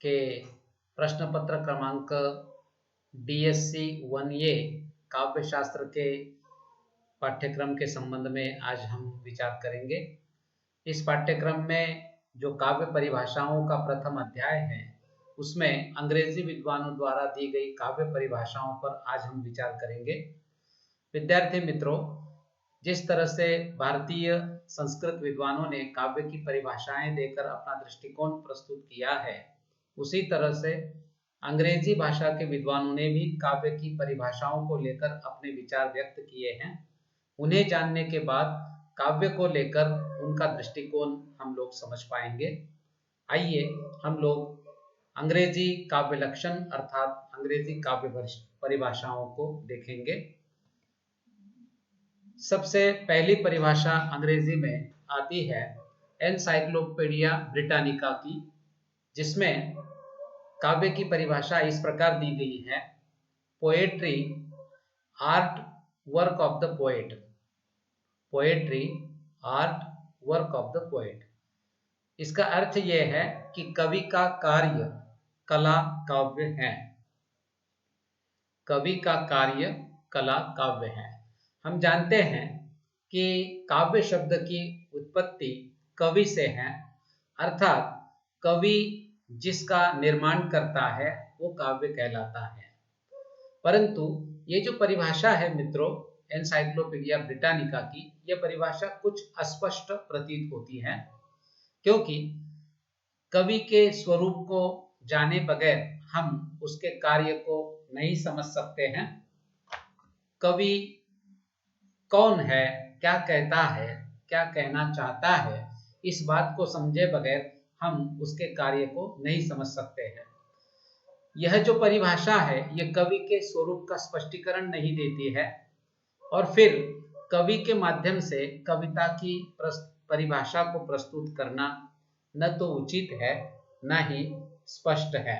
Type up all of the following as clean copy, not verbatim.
के प्रश्न पत्र क्रमांक DSC 1A काव्य शास्त्र के पाठ्यक्रम के संबंध में आज हम विचार करेंगे। इस पाठ्यक्रम में जो काव्य परिभाषाओं का प्रथम अध्याय है उसमें अंग्रेजी विद्वानों द्वारा दी गई काव्य परिभाषाओं पर आज हम विचार करेंगे। विद्यार्थी मित्रों, जिस तरह से भारतीय संस्कृत विद्वानों ने काव्य की परिभाषाएं देकर अपना दृष्टिकोण प्रस्तुत किया है, उसी तरह से अंग्रेजी भाषा के विद्वानों ने भी काव्य की परिभाषाओं को लेकर अपने विचार व्यक्त किए हैं। उन्हें जानने के बाद काव्य को लेकर उनका दृष्टिकोण हम लोग समझ पाएंगे। आइए हम लोग अंग्रेजी काव्य लक्षण अर्थात अंग्रेजी काव्य परिभाषाओं को देखेंगे। सबसे पहली परिभाषा अंग्रेजी में आती है एनसाइक्लोपीडिया ब्रिटानिका की, जिसमें काव्य की परिभाषा इस प्रकार दी गई है: poetry, art, work of the poet. Poetry, art, work of the poet. इसका अर्थ यह है कि कवि का कार्य कला काव्य है। कवि का कार्य कला काव्य है। हम जानते हैं कि काव्य शब्द की उत्पत्ति कवि से है, अर्थात कवि जिसका निर्माण करता है वो काव्य कहलाता है। परंतु ये जो परिभाषा है मित्रों एनसाइक्लोपीडिया ब्रिटानिका की, यह परिभाषा कुछ अस्पष्ट प्रतीत होती है, क्योंकि कवि के स्वरूप को जाने बगैर हम उसके कार्य को नहीं समझ सकते हैं। कवि कौन है, क्या कहता है, क्या कहना चाहता है, इस बात को समझे बगैर हम उसके कार्य को नहीं समझ सकते हैं। यह जो परिभाषा है यह कवि के स्वरूप का स्पष्टीकरण नहीं देती है और फिर कवि के माध्यम से कविता की परिभाषा को प्रस्तुत करना न तो उचित है न ही स्पष्ट है।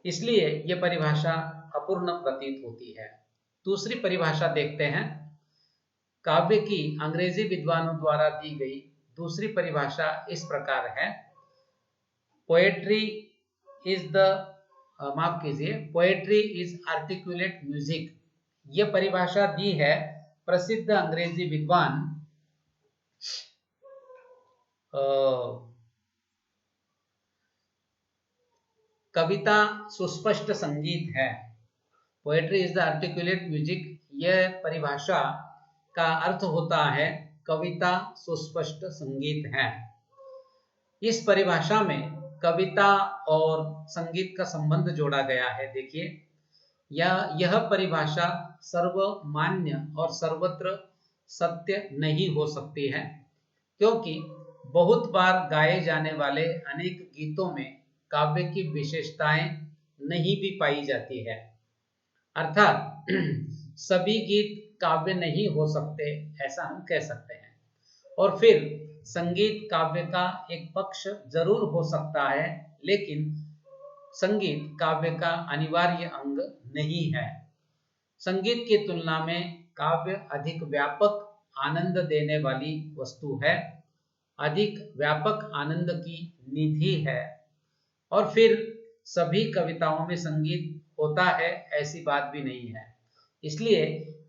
इसलिए यह परिभाषा अपूर्ण प्रतीत होती है। दूसरी परिभाषा देखते हैं। काव्य की अंग्रेजी विद्वानों द्वारा दी गई दूसरी परिभाषा इस प्रकार है: पोएट्री इज द माफ कीजिए, पोएट्री इज आर्टिकुलेट म्यूजिक। यह परिभाषा दी है प्रसिद्ध अंग्रेजी विद्वान कविता सुस्पष्ट संगीत है। Poetry is the articulate music, यह परिभाषा का अर्थ होता है कविता सुस्पष्ट संगीत है। इस परिभाषा में कविता और संगीत का संबंध जोड़ा गया है। देखिए, यह परिभाषा सर्वमान्य और सर्वत्र सत्य नहीं हो सकती है, क्योंकि बहुत बार गाए जाने वाले अनेक गीतों में काव्य की विशेषताएं नहीं भी पाई जाती है। अर्थात सभी गीत काव्य नहीं हो सकते, ऐसा हम कह सकते हैं। और फिर संगीत काव्य का एक पक्ष जरूर हो सकता है, लेकिन संगीत काव्य का अनिवार्य अंग नहीं है। संगीत की तुलना में काव्य अधिक व्यापक आनंद देने वाली वस्तु है, अधिक व्यापक आनंद की निधि है। और फिर सभी कविताओं में संगीत होता है ऐसी बात भी नहीं है। इसलिए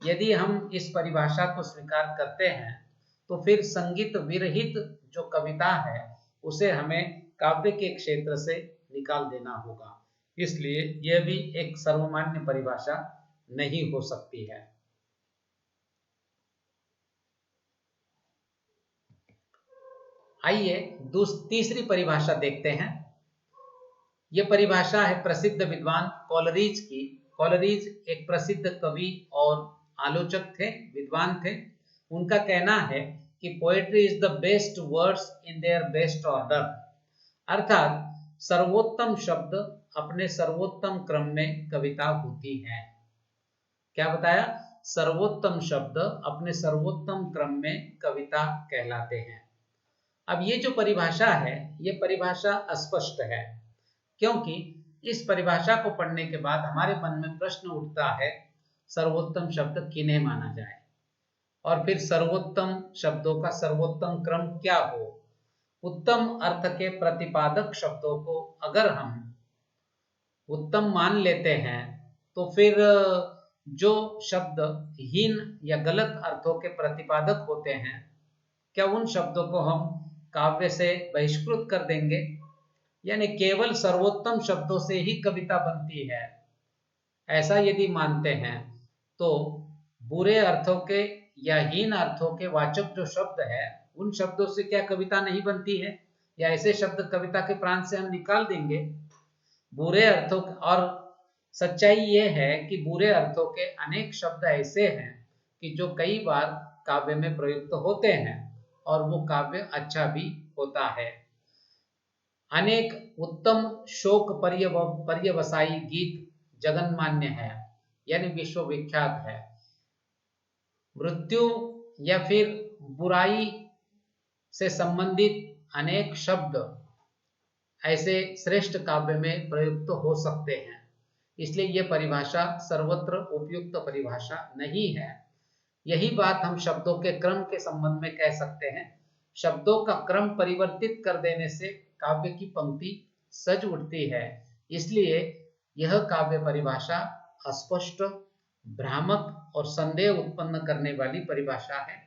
यदि हम इस परिभाषा को स्वीकार करते हैं तो फिर संगीत विरहित जो कविता है उसे हमें काव्य के क्षेत्र से निकाल देना होगा। इसलिए यह भी एक सर्वमान्य परिभाषा नहीं हो सकती है। आइए तीसरी परिभाषा देखते हैं। यह परिभाषा है प्रसिद्ध विद्वान कॉलरीज की। कॉलरीज एक प्रसिद्ध कवि और आलोचक थे, विद्वान थे। उनका कहना है कि poetry is the best words in their best order, अर्थात सर्वोत्तम शब्द अपने सर्वोत्तम क्रम में कविता होती है। क्या बताया? सर्वोत्तम शब्द अपने सर्वोत्तम क्रम में कविता कहलाते हैं। अब ये जो परिभाषा है ये परिभाषा अस्पष्ट है, क्योंकि इस परिभाषा को पढ़ने के बाद हमारे मन में प्रश्न उठता है सर्वोत्तम शब्द किन्हें माना जाए, और फिर सर्वोत्तम शब्दों का सर्वोत्तम क्रम क्या हो, उत्तम अर्थ के प्रतिपादक शब्दों को अगर हम उत्तम मान लेते हैं तो फिर जो शब्द हीन या गलत अर्थों के प्रतिपादक होते हैं, क्या उन शब्दों को हम काव्य से बहिष्कृत कर देंगे? यानी केवल सर्वोत्तम शब्दों से ही कविता बनती है, ऐसा यदि मानते हैं तो बुरे अर्थों के या हीन अर्थों के वाचक जो शब्द है उन शब्दों से क्या कविता नहीं बनती है? या ऐसे शब्द कविता के प्राण से हम निकाल देंगे? बुरे अर्थों और सच्चाई ये है कि बुरे अर्थों के अनेक शब्द ऐसे हैं कि जो कई बार काव्य में प्रयुक्त होते हैं और वो काव्य अच्छा भी होता है। अनेक उत्तम शोक पर्यवसायी गीत जगन्मान्य है, यानी विश्वविख्यात है। मृत्यु या फिर बुराई से संबंधित अनेक शब्द ऐसे श्रेष्ठ काव्य में प्रयुक्त हो सकते हैं, इसलिए यह परिभाषा सर्वत्र उपयुक्त परिभाषा नहीं है। यही बात हम शब्दों के क्रम के संबंध में कह सकते हैं। शब्दों का क्रम परिवर्तित कर देने से काव्य की पंक्ति सज उठती है, इसलिए यह काव्य परिभाषा अस्पष्ट, भ्रामक और संदेह उत्पन्न करने वाली परिभाषा है।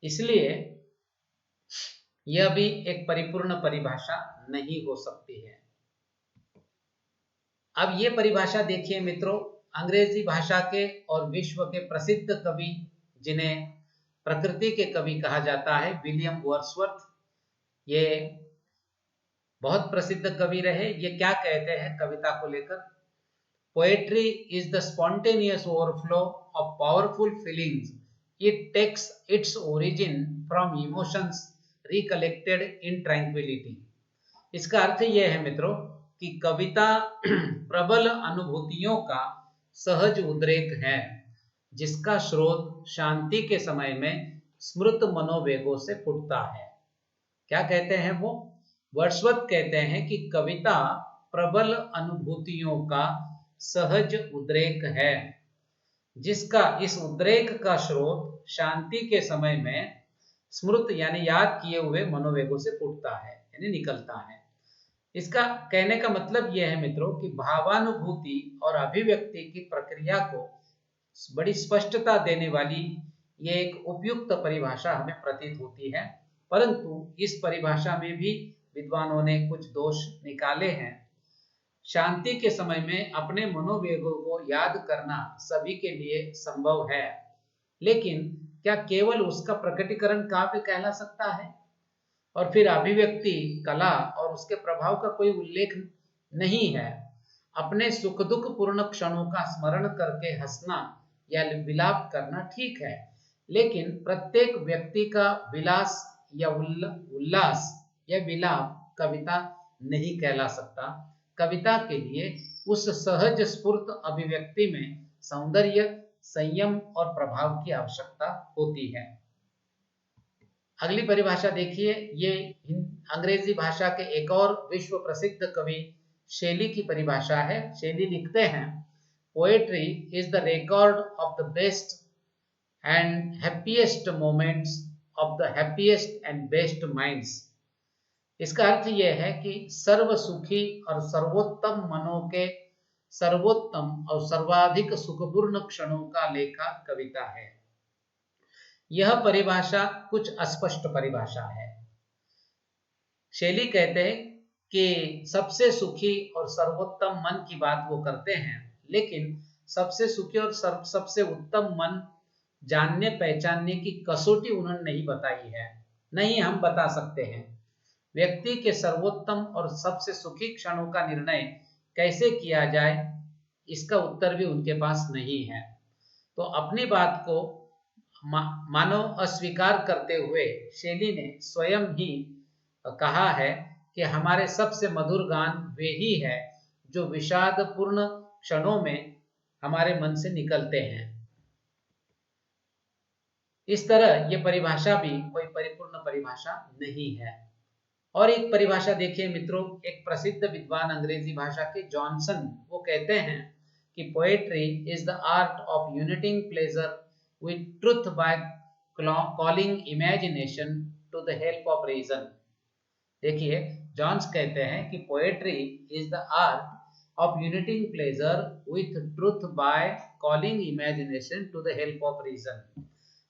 इसलिए यह भी एक परिपूर्ण परिभाषा नहीं हो सकती है। अब ये परिभाषा देखिए मित्रों, अंग्रेजी भाषा के और विश्व के प्रसिद्ध कवि, जिन्हें प्रकृति के कवि कहा जाता है, विलियम वर्ड्सवर्थ, ये बहुत प्रसिद्ध कवि रहे। ये क्या कहते हैं कविता को लेकर? Poetry is the spontaneous overflow of powerful feelings, it takes its origin from emotions recollected in tranquillity. इसका अर्थ यह है मित्रों कि कविता प्रबल अनुभूतियों का सहज उद्रेक है, जिसका स्रोत शांति के समय में स्मृत मनोवेगों से फूटता है। क्या कहते हैं वो? वर्ड्सवर्थ कहते हैं कि कविता प्रबल अनुभूतियों का सहज उद्रेक है, जिसका इस उद्रेक का स्रोत शांति के समय में स्मृत यानी याद किए हुए मनोवेगों से फूटता है, यानी निकलता है। इसका कहने का मतलब यह है मित्रों कि भावानुभूति और अभिव्यक्ति की प्रक्रिया को बड़ी स्पष्टता देने वाली ये एक उपयुक्त परिभाषा हमें प्रतीत होती है, परंतु इस परिभाषा में भी विद्वानों ने कुछ दोष निकाले हैं। शांति के समय में अपने मनोवेगों को याद करना सभी के लिए संभव है, लेकिन क्या केवल उसका प्रकटीकरण काव्य कहला सकता है? और फिर अभिव्यक्ति कला और उसके प्रभाव का कोई उल्लेख नहीं है। अपने सुख दुख पूर्ण क्षणों का स्मरण करके हंसना या विलाप करना ठीक है, लेकिन प्रत्येक व्यक्ति का विलास या उल्लास या विलाप कविता नहीं कहला सकता। कविता के लिए उस सहज स्फूर्त अभिव्यक्ति में सौंदर्य, संयम और प्रभाव की आवश्यकता होती है। अगली परिभाषा देखिए, ये अंग्रेजी भाषा के एक और विश्व प्रसिद्ध कवि शेली की परिभाषा है। शेली लिखते हैं, poetry is the record of the best and happiest moments of the happiest and best minds. इसका अर्थ यह है कि सर्व सुखी और सर्वोत्तम मनों के सर्वोत्तम और सर्वाधिक सुखपूर्ण क्षणों का लेखा कविता है। यह परिभाषा कुछ अस्पष्ट परिभाषा है। शेली कहते हैं कि सबसे सुखी और सर्वोत्तम मन की बात वो करते हैं, लेकिन सबसे सुखी और सबसे उत्तम मन जानने पहचानने की कसौटी उन्होंने नहीं बताई है, नहीं हम बता सकते हैं। व्यक्ति के सर्वोत्तम और सबसे सुखी क्षणों का निर्णय कैसे किया जाए, इसका उत्तर भी उनके पास नहीं है। तो अपनी बात को मानो अस्वीकार करते हुए शेली ने स्वयं ही कहा है कि हमारे सबसे मधुर गान वे ही है जो विषादपूर्ण क्षणों में हमारे मन से निकलते हैं। इस तरह ये परिभाषा भी कोई परिपूर्ण परिभाषा नहीं है। और एक परिभाषा देखिए मित्रों, एक प्रसिद्ध विद्वान अंग्रेजी भाषा के जॉनसन, वो कहते हैं कि poetry is the art of uniting pleasure with truth by calling imagination to the help of reason। देखिए, जॉन्स कहते हैं कि poetry is the art of uniting pleasure with truth by calling imagination to the help of reason.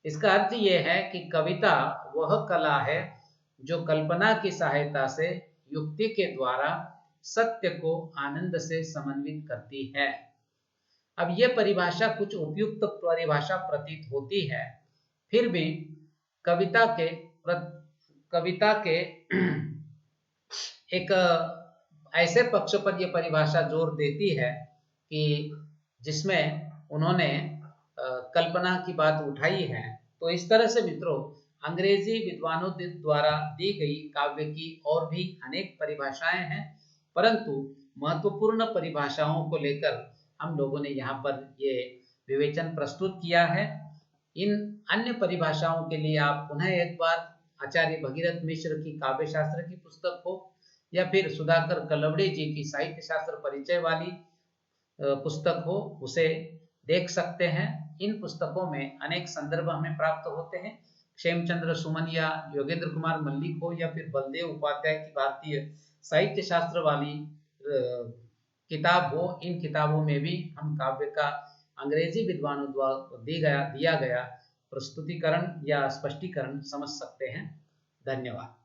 इसका अर्थ ये है कि कविता वह कला है जो कल्पना की सहायता से युक्ति के द्वारा सत्य को आनंद से समन्वित करती है। अब यह परिभाषा कुछ उपयुक्त परिभाषा प्रतीत होती है, फिर भी कविता के कविता के एक ऐसे पक्ष पर यह परिभाषा जोर देती है कि जिसमें उन्होंने कल्पना की बात उठाई है। तो इस तरह से मित्रों, अंग्रेजी विद्वानों द्वारा दी गई काव्य की और भी अनेक परिभाषाएं हैं, परंतु महत्वपूर्ण परिभाषाओं को लेकर हम लोगों ने यहाँ पर ये विवेचन प्रस्तुत किया है। इन अन्य परिभाषाओं के लिए आप पुनः एक बार आचार्य भगीरथ मिश्र की काव्य शास्त्र की पुस्तक हो या फिर सुधाकर कलवड़े जी की साहित्य शास्त्र परिचय वाली पुस्तक हो, उसे देख सकते हैं। इन पुस्तकों में अनेक संदर्भ हमें प्राप्त होते हैं। क्षेमचंद्र सुमन या योगेंद्र कुमार मल्लिक हो या फिर बलदेव उपाध्याय की भारतीय साहित्य शास्त्र वाली किताब हो, इन किताबों में भी हम काव्य का अंग्रेजी विद्वानों द्वारा दिया गया प्रस्तुतिकरण या स्पष्टीकरण समझ सकते हैं। धन्यवाद।